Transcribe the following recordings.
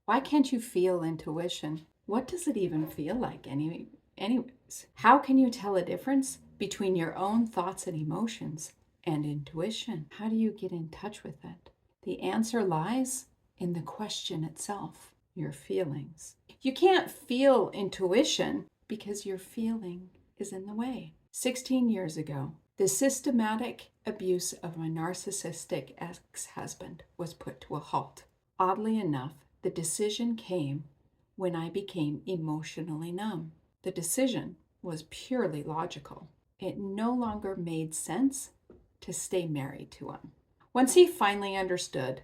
Why can't you feel intuition? What does it even feel like anyways? How can you tell a difference between your own thoughts and emotions and intuition? How do you get in touch with it? The answer lies in the question itself, your feelings. You can't feel intuition because your feeling is in the way. 16 years ago, the systematic abuse of my narcissistic ex-husband was put to a halt. Oddly enough, the decision came when I became emotionally numb. The decision was purely logical. It no longer made sense to stay married to him. Once he finally understood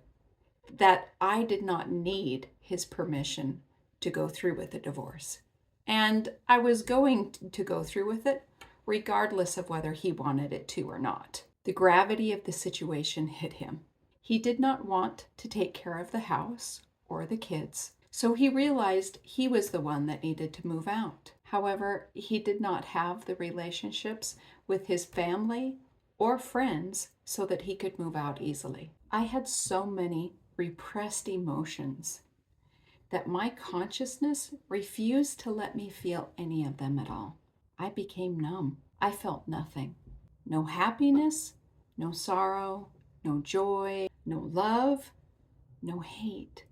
that I did not need his permission to go through with the divorce, and I was going to go through with it regardless of whether he wanted it to or not. The gravity of the situation hit him. He did not want to take care of the house or the kids, so he realized he was the one that needed to move out. However, he did not have the relationships with his family or friends so that he could move out easily. I had so many repressed emotions that my consciousness refused to let me feel any of them at all. I became numb. I felt nothing. No happiness, no sorrow, no joy, no love, no hate,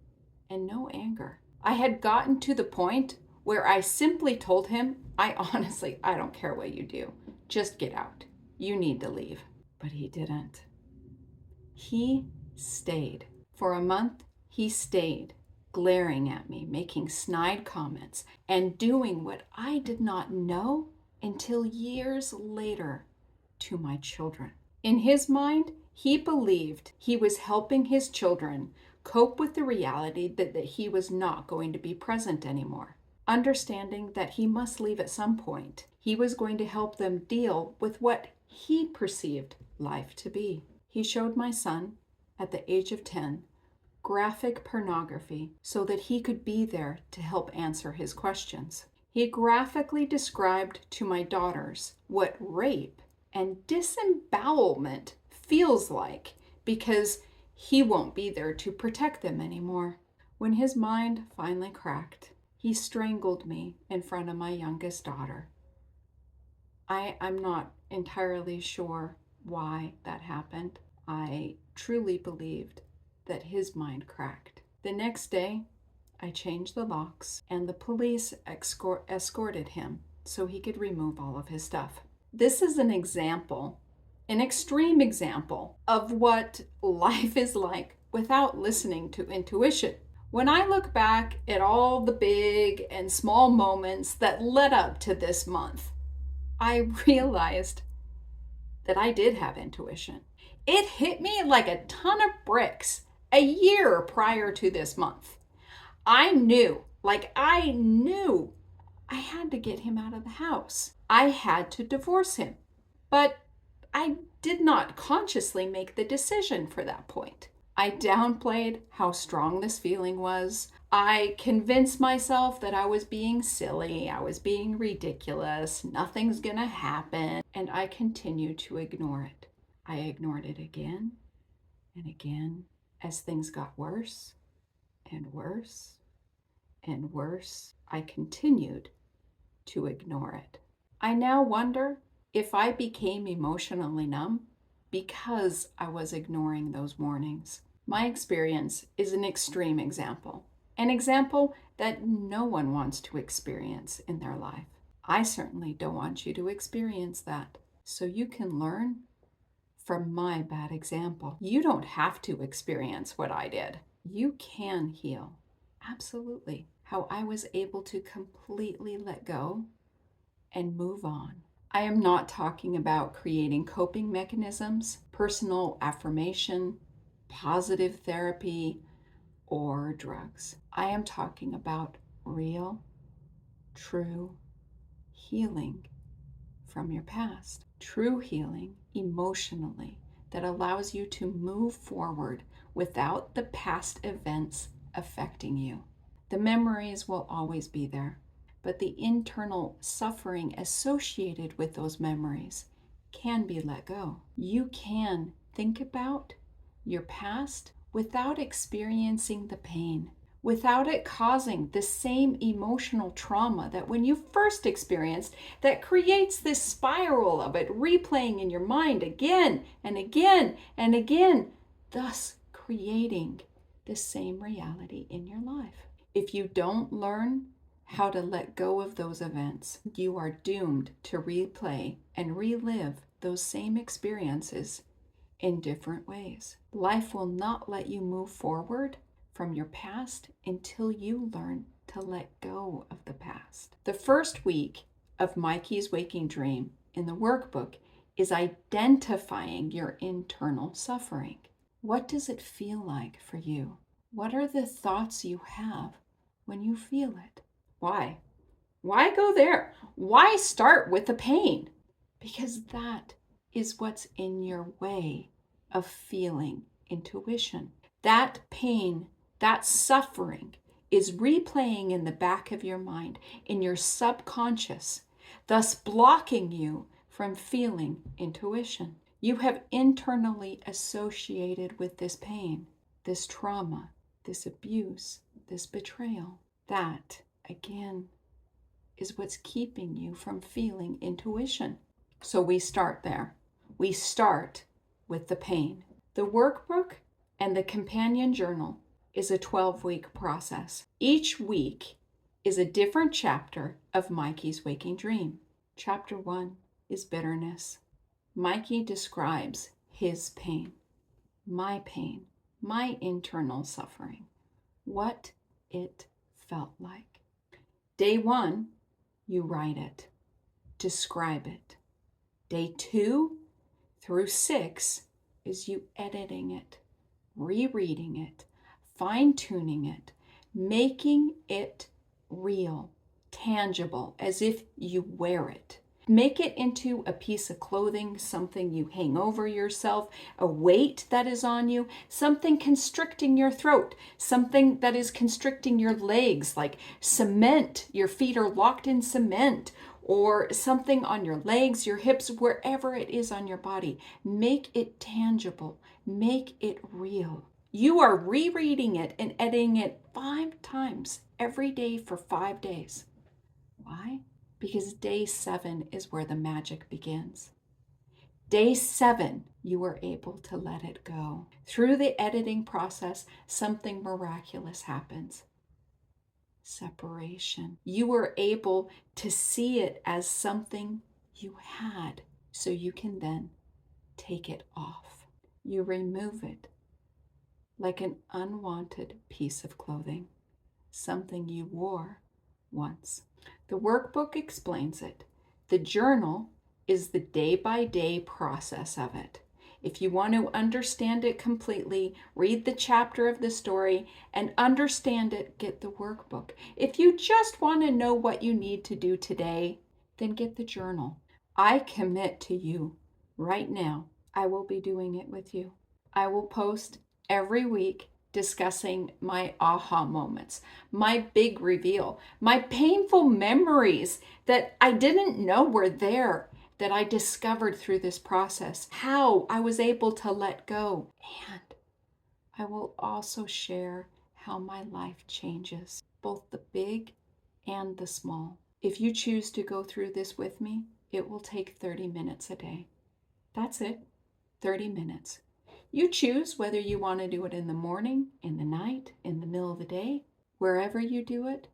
and no anger. I had gotten to the point where I simply told him, I don't care what you do. Just get out. You need to leave. But he didn't. He stayed. For a month, he stayed, glaring at me, making snide comments, and doing what I did not know until years later to my children. In his mind, he believed he was helping his children cope with the reality that he was not going to be present anymore. Understanding that he must leave at some point, he was going to help them deal with what he perceived life to be. He showed my son, at the age of 10, graphic pornography so that he could be there to help answer his questions. He graphically described to my daughters what rape and disembowelment feels like because he won't be there to protect them anymore. When his mind finally cracked, he strangled me in front of my youngest daughter. I'm not entirely sure why that happened. I truly believed that his mind cracked. The next day, I changed the locks and the police escorted him so he could remove all of his stuff. This is an example, an extreme example of what life is like without listening to intuition. When I look back at all the big and small moments that led up to this month, I realized that I did have intuition. It hit me like a ton of bricks a year prior to this month. I knew I had to get him out of the house. I had to divorce him. But I did not consciously make the decision for that point. I downplayed how strong this feeling was. I convinced myself that I was being silly, I was being ridiculous, nothing's gonna happen, and I continued to ignore it. I ignored it again and again as things got worse and worse and worse. I continued to ignore it. I now wonder if I became emotionally numb because I was ignoring those warnings. My experience is an extreme example, an example that no one wants to experience in their life. I certainly don't want you to experience that, so you can learn from my bad example. You don't have to experience what I did. You can heal. Absolutely. How I was able to completely let go and move on. I am not talking about creating coping mechanisms, personal affirmation, positive therapy, or drugs. I am talking about real, true healing from your past. True healing emotionally that allows you to move forward without the past events affecting you. The memories will always be there, but the internal suffering associated with those memories can be let go. You can think about your past without experiencing the pain, without it causing the same emotional trauma that when you first experienced, that creates this spiral of it replaying in your mind again and again and again, thus creating the same reality in your life. If you don't learn how to let go of those events, you are doomed to replay and relive those same experiences in different ways. Life will not let you move forward from your past until you learn to let go of the past. The first week of Mikey's Waking Dream in the workbook is identifying your internal suffering. What does it feel like for you? What are the thoughts you have when you feel it? Why? Why go there? Why start with the pain? Because that is what's in your way of feeling intuition. That pain, that suffering is replaying in the back of your mind, in your subconscious, thus blocking you from feeling intuition. You have internally associated with this pain, this trauma, this abuse, this betrayal. That, again, is what's keeping you from feeling intuition. So we start there. We start with the pain. The workbook and the companion journal is a 12-week process. Each week is a different chapter of Mikey's Waking Dream. Chapter 1 is bitterness. Mikey describes his pain, my internal suffering, what it felt like. Day 1, you write it, describe it. Day 2 through 6 is you editing it, rereading it, fine-tuning it, making it real, tangible, as if you wear it. Make it into a piece of clothing, something you hang over yourself, a weight that is on you, something constricting your throat, something that is constricting your legs, like cement. Your feet are locked in cement, or something on your legs, your hips, wherever it is on your body. Make it tangible. Make it real. You are rereading it and editing it 5 times every day for 5 days. Why? Because day 7 is where the magic begins. Day 7, you are able to let it go. Through the editing process, something miraculous happens. Separation. You were able to see it as something you had, so you can then take it off. You remove it like an unwanted piece of clothing, something you wore once. The workbook explains it. The journal is the day-by-day process of it. If you want to understand it completely, read the chapter of the story and understand it, get the workbook. If you just want to know what you need to do today, then get the journal. I commit to you right now, I will be doing it with you. I will post every week discussing my aha moments, my big reveal, my painful memories that I didn't know were there, that I discovered through this process, how I was able to let go. And I will also share how my life changes, both the big and the small. If you choose to go through this with me, it will take 30 minutes a day. That's it, 30 minutes. You choose whether you want to do it in the morning, in the night, in the middle of the day. Wherever you do it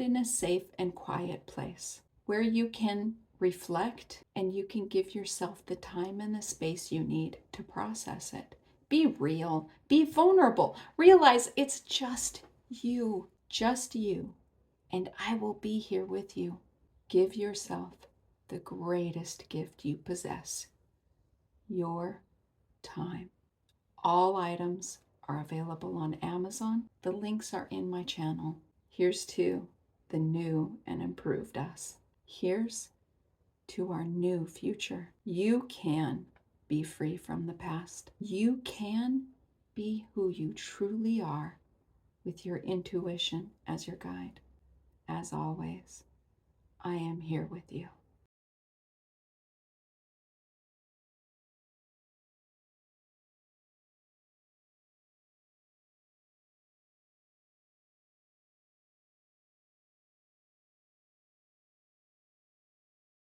in a safe and quiet place where you can reflect and you can give yourself the time and the space you need to process it. Be real, be vulnerable. Realize it's just you, and I will be here with you. Give yourself the greatest gift you possess, your time. All items are available on Amazon. The links are in my channel. Here's to the new and improved us. Here's to our new future. You can be free from the past. You can be who you truly are with your intuition as your guide. As always, I am here with you.